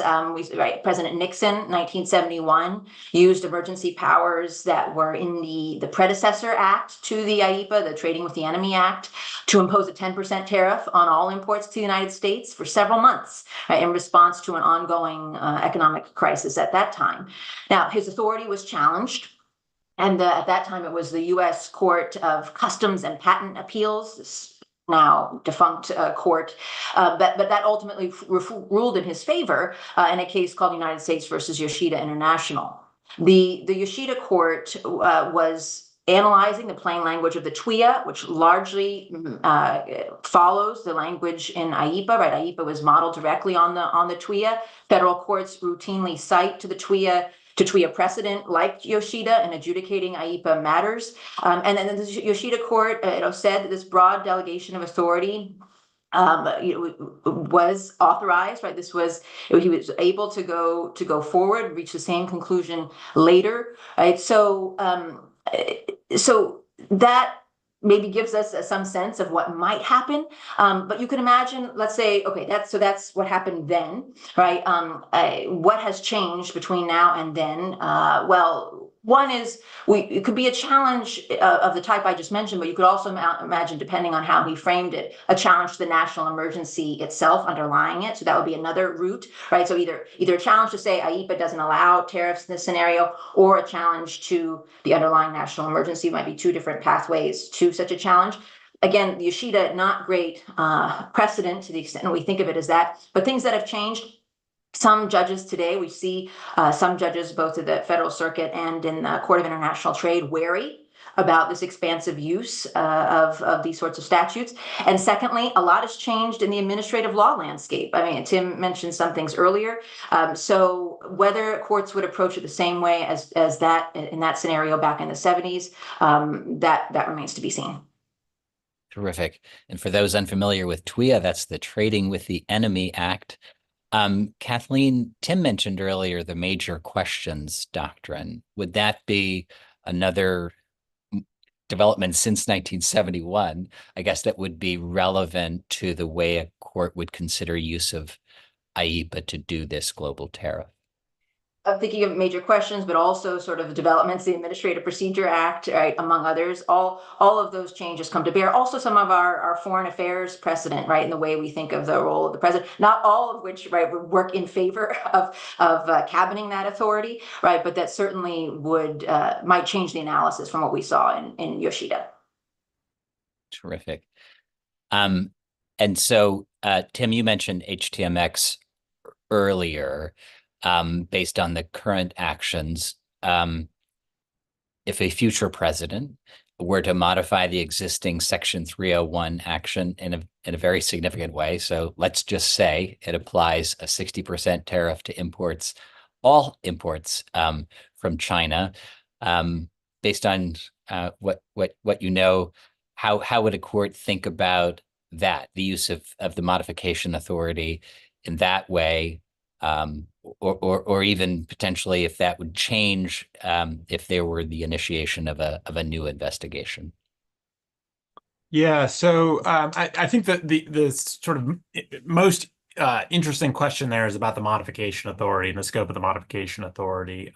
President Nixon, 1971, used emergency powers that were in the predecessor act to the IEPA, the Trading with the Enemy Act, to impose a 10% tariff on all imports to the United States for several months, right, in response to an ongoing economic crisis at that time. Now, his authority was challenged. And at that time, it was the U.S. Court of Customs and Patent Appeals, now defunct court, but that ultimately ruled in his favor in a case called United States versus Yoshida International. The Yoshida court was analyzing the plain language of the TWIA, which largely follows the language in IEPA, right? IEPA was modeled directly on the TWIA. Federal courts routinely cite to the TWIA precedent like Yoshida in adjudicating IEPA matters. And then the Yoshida court said that this broad delegation of authority was authorized, right? He was able to go forward, reach the same conclusion later, right? So that maybe gives us some sense of what might happen. But you can imagine, let's say, okay, that's what happened then, right? What has changed between now and then? Well, one is it could be a challenge of the type I just mentioned, but you could also imagine, depending on how he framed it, a challenge to the national emergency itself underlying it. So that would be another route, right? So either a challenge to say IEPA doesn't allow tariffs in this scenario, or a challenge to the underlying national emergency. Might be two different pathways to such a challenge. Again, Yoshida, not great precedent to the extent we think of it as that, but things that have changed. Some judges today, we see some judges both at the Federal Circuit and in the Court of International Trade wary about this expansive use of these sorts of statutes. And secondly, a lot has changed in the administrative law landscape. I mean, Tim mentioned some things earlier. So whether courts would approach it the same way as that in that scenario back in the 70s, that remains to be seen. Terrific. And for those unfamiliar with TWIA, that's the Trading with the Enemy Act. Kathleen, Tim mentioned earlier the major questions doctrine. Would that be another development since 1971? I guess that would be relevant to the way a court would consider use of IEPA to do this global tariff. I'm thinking of major questions, but also sort of developments, the Administrative Procedure Act, right, among others. All of those changes come to bear. Also, some of our foreign affairs precedent, right, in the way we think of the role of the president. Not all of which, right, would work in favor of cabining that authority, right, but that certainly would might change the analysis from what we saw in Yoshida. Terrific. And so, Tim, you mentioned HTMX earlier. Based on the current actions, if a future president were to modify the existing Section 301 action in a very significant way, so let's just say it applies a 60% tariff to imports, all imports from China, based on what you know, how would a court think about that, the use of the modification authority in that way? Or even potentially if that would change if there were the initiation of a new investigation. Yeah, so I think that the sort of most interesting question there is about the modification authority and the scope of the modification authority.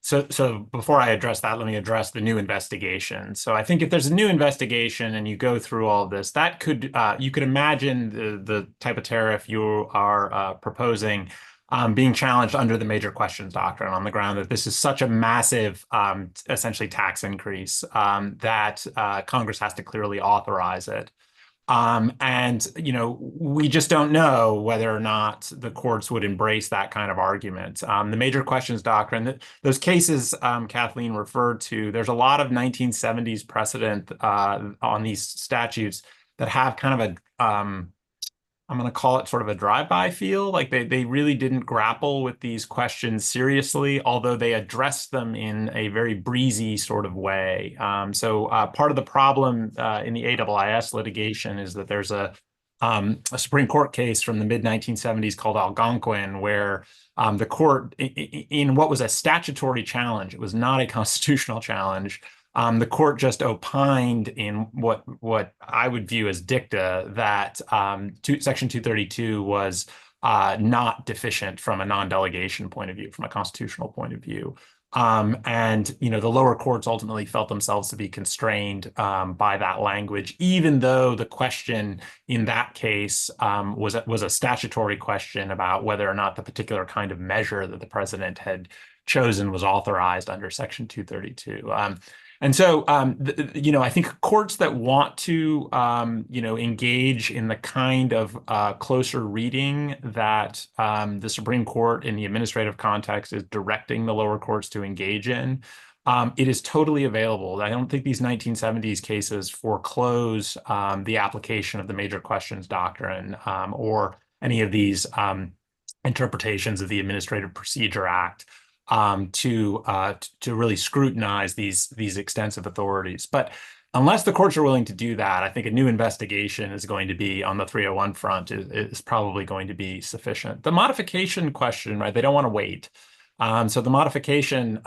So before I address that, let me address the new investigation. So I think if there's a new investigation and you go through all of this, that could you could imagine the type of tariff you are proposing being challenged under the major questions doctrine on the ground that this is such a massive, essentially tax increase that Congress has to clearly authorize it. And, you know, we just don't know whether or not the courts would embrace that kind of argument. The major questions doctrine, those cases Kathleen referred to, there's a lot of 1970s precedent on these statutes that have kind of a I'm going to call it sort of a drive-by feel. Like they really didn't grapple with these questions seriously, although they addressed them in a very breezy sort of way. So part of the problem in the AIIS litigation is that there's a Supreme Court case from the mid-1970s called Algonquin, where the court, in what was a statutory challenge, it was not a constitutional challenge, the court just opined in what I would view as dicta that Section 232 was not deficient from a non-delegation point of view, from a constitutional point of view. And, you know, the lower courts ultimately felt themselves to be constrained by that language, even though the question in that case was a statutory question about whether or not the particular kind of measure that the president had chosen was authorized under Section 232. And so, you know, I think courts that want to, you know, engage in the kind of closer reading that the Supreme Court in the administrative context is directing the lower courts to engage in, it is totally available. I don't think these 1970s cases foreclose the application of the major questions doctrine or any of these interpretations of the Administrative Procedure Act. To really scrutinize these extensive authorities. But unless the courts are willing to do that, I think a new investigation is going to be on the 301 front is probably going to be sufficient. The modification question, right? They don't want to wait. So the modification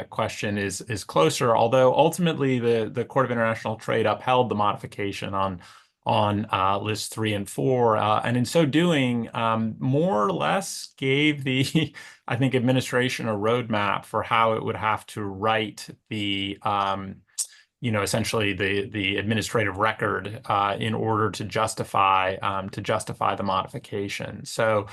question is closer, although ultimately the Court of International Trade upheld the modification on lists 3 and 4, and in so doing, more or less gave the, I think, administration a roadmap for how it would have to write the, you know, essentially the administrative record in order to justify the modification. So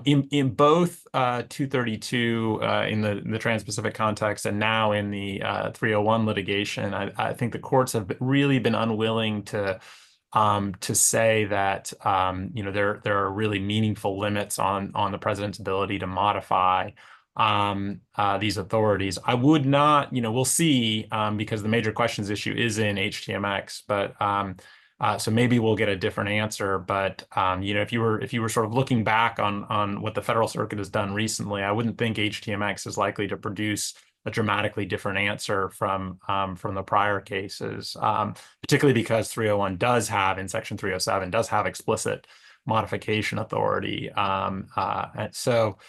in both 232 in the Trans-Pacific context and now in the 301 litigation, I think the courts have really been unwilling to say that you know there are really meaningful limits on the president's ability to modify these authorities. I would not, you know, we'll see because the major questions issue is in HTMX, but so maybe we'll get a different answer. But you know, if you were sort of looking back on what the Federal Circuit has done recently, I wouldn't think HTMX is likely to produce a dramatically different answer from the prior cases, particularly because 301 does have, in Section 307, does have explicit modification authority. And so,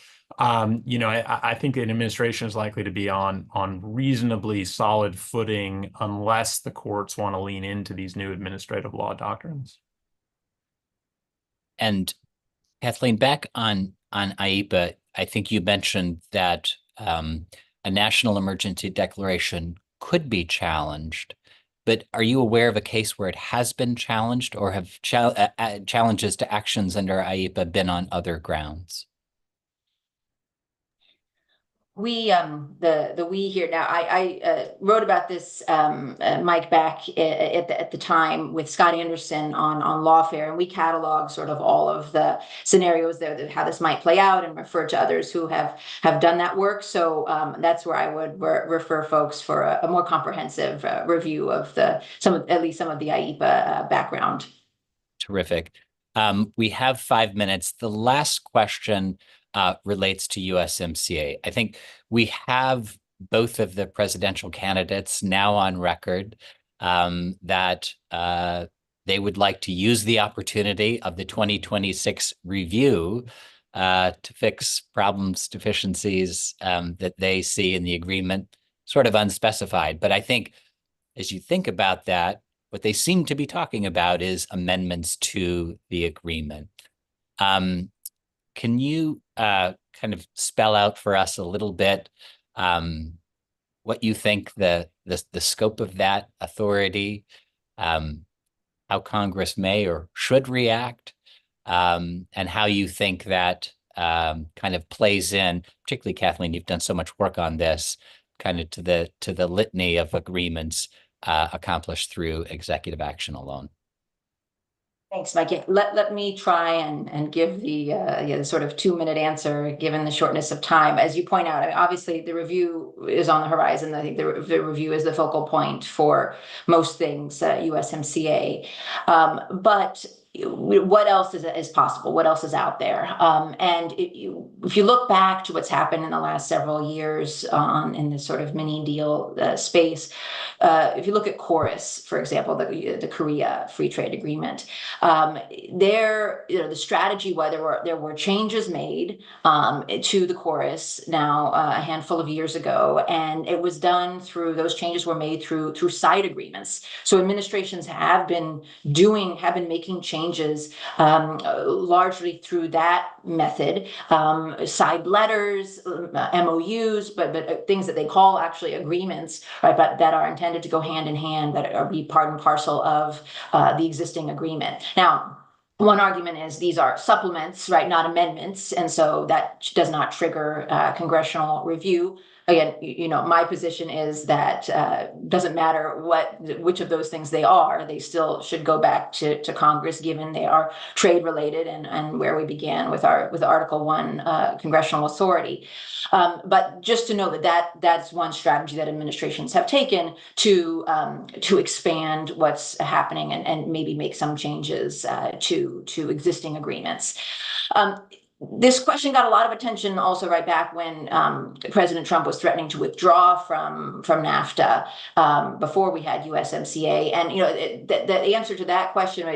you know, I think an administration is likely to be on reasonably solid footing unless the courts want to lean into these new administrative law doctrines. And Kathleen, back on IEPA, I think you mentioned that a national emergency declaration could be challenged. But are you aware of a case where it has been challenged, or have challenges to actions under IEPA been on other grounds? We we here now. I wrote about this, Mike, back at the time with Scott Anderson on Lawfare, and we catalog sort of all of the scenarios there, how this might play out, and refer to others who have done that work. So that's where I would refer folks for a more comprehensive review of at least some of the IEPA background. Terrific. We have 5 minutes. The last question relates to USMCA. I think we have both of the presidential candidates now on record that they would like to use the opportunity of the 2026 review to fix problems, deficiencies that they see in the agreement, sort of unspecified. But I think as you think about that, what they seem to be talking about is amendments to the agreement. Can you kind of spell out for us a little bit what you think the scope of that authority, how Congress may or should react, and how you think that kind of plays in, particularly Kathleen, you've done so much work on this, kind of to the litany of agreements accomplished through executive action alone. Thanks, Mike. Let me try and give the sort of 2-minute answer given the shortness of time. As you point out, obviously the review is on the horizon. I think the review is the focal point for most things USMCA. But what else is possible? What else is out there? And if you look back to what's happened in the last several years in this sort of mini deal space, if you look at KORUS, for example, the Korea Free Trade Agreement, the strategy, there were changes made to the KORUS now a handful of years ago, and it was done those changes were made through side agreements. So administrations have been making changes largely through that method, side letters, MOUs, but things that they call actually agreements, right? But that are intended to go hand in hand, that are be part and parcel of the existing agreement. Now, one argument is these are supplements, right, not amendments, and so that does not trigger congressional review. Again, my position is that doesn't matter which of those things they are, they still should go back to Congress, given they are trade related and where we began with Article 1 congressional authority. But just to know that's one strategy that administrations have taken to expand what's happening and maybe make some changes to existing agreements. This question got a lot of attention also right back when President Trump was threatening to withdraw from NAFTA before we had USMCA. And the answer to that question,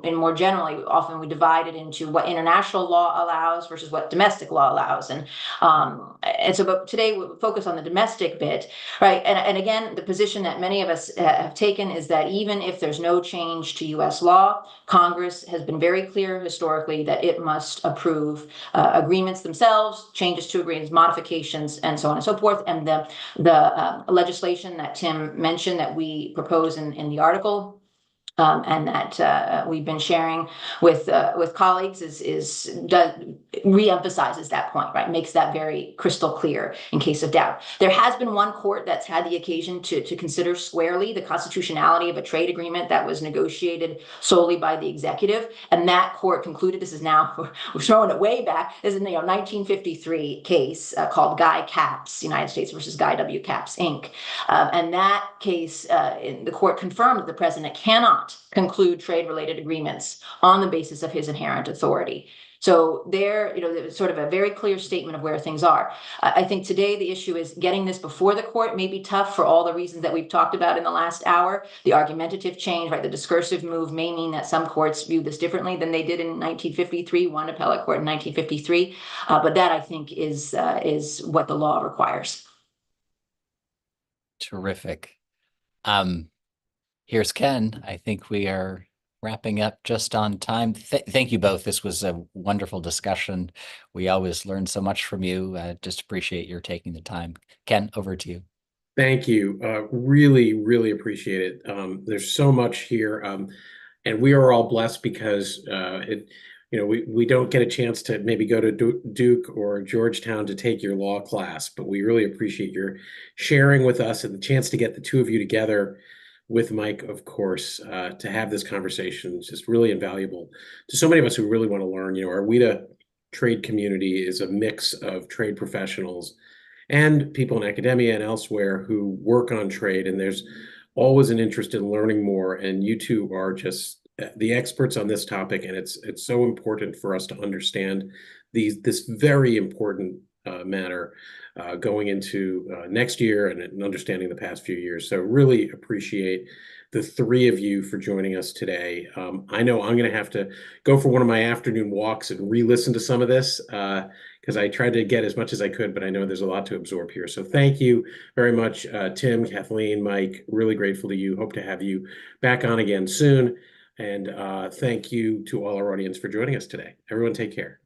and more generally, often we divide it into what international law allows versus what domestic law allows. And so, but today we'll focus on the domestic bit, right? And again, the position that many of us have taken is that even if there's no change to U.S. law, Congress has been very clear historically that it must approve agreements themselves, changes to agreements, modifications, and so on and so forth. And the legislation that Tim mentioned that we propose in the article and that we've been sharing with colleagues re-emphasizes that point, right? Makes that very crystal clear in case of doubt. There has been one court that's had the occasion to consider squarely the constitutionality of a trade agreement that was negotiated solely by the executive, and that court concluded, this is now, we're throwing it way back, this is a 1953 case called Guy Capps, United States versus Guy W. Capps, Inc. And that case, the court confirmed that the president cannot conclude trade-related agreements on the basis of his inherent authority. So there, there's sort of a very clear statement of where things are. I think today the issue is getting this before the court may be tough for all the reasons that we've talked about in the last hour. The argumentative change, right, the discursive move may mean that some courts view this differently than they did in 1953, one appellate court in 1953. But that, I think, is what the law requires. Terrific. Here's Ken. I think we are Wrapping up just on time. Thank you both. This was a wonderful discussion. We always learn so much from you. Just appreciate your taking the time. Ken, over to you. Thank you. Really, really appreciate it. There's so much here, and we are all blessed because we don't get a chance to maybe go to Duke or Georgetown to take your law class, but we really appreciate your sharing with us and the chance to get the two of you together with Mike, of course, to have this conversation. It's just really invaluable to so many of us who really want to learn. Our WITA trade community is a mix of trade professionals and people in academia and elsewhere who work on trade, and there's always an interest in learning more. And you two are just the experts on this topic, and it's so important for us to understand this very important matter going into next year and understanding the past few years. So really appreciate the three of you for joining us today. I know I'm going to have to go for one of my afternoon walks and re-listen to some of this because I tried to get as much as I could, but I know there's a lot to absorb here. So thank you very much, Tim, Kathleen, Mike. Really grateful to you. Hope to have you back on again soon. And thank you to all our audience for joining us today. Everyone take care.